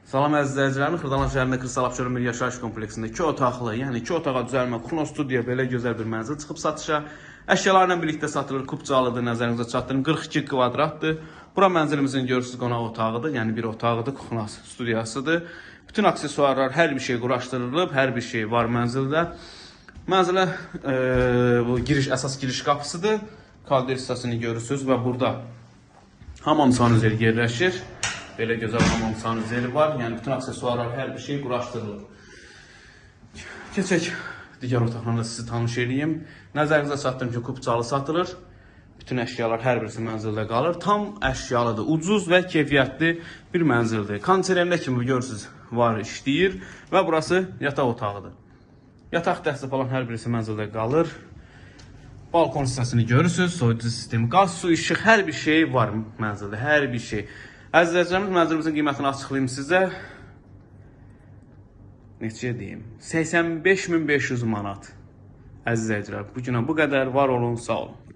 Salam əziz izləyicilərim, Xırdalan şəhərində Kristal Abşeron bir yaşayış kompleksində 2 otaqlı, yəni 2 otağa düzəlmə, Kuno studiya belə gözəl bir mənzil çıxıb satışa. Əşyalarla birlikdə satılır, kupçalıdır, nəzərinizə çatdırım, 42 kvadratdır. Bura mənzilimizin görürsünüz qonaq otağıdır, yəni bir otağıdır, Kuno studiyasıdır. Bütün aksesuarlar, hər bir şey quraşdırılıb, hər bir şey var mənzildə. Mənzilə bu əsas giriş qapısıdır. Kalder hissəsini görürsünüz və burada hamam sanuzeli yerləşir. Belə gözəl hamam sanuzeli var. Yəni bütün aksesuarlar, hər bir şey quraşdırılır. Keçək digər otaqlarla sizi tanış edeyim. Nəzərinizə çatdırım ki, kupçalı satılır. Bütün əşyalar hər birisi mənzildə qalır. Tam əşyalıdır, ucuz və keyfiyyətli bir mənzildir. Kondisionerində kimi görürsünüz var, işləyir və burası yataq otağıdır. Yataq dəstə falan hər birisi mənzildə qalır. Balkon hissəsini görürsünüz, soyuducu sistemi, qaz, su, işıq, hər bir şey var mənzildə, hər bir şey. Əziz izləyicilərimiz, mənzilimizin qiymətini açıqlayayım sizə. Neçəyə deyim? 85.500 manat. Əziz izləyicilər, bu günə bu qədər, var olun, sağ olun.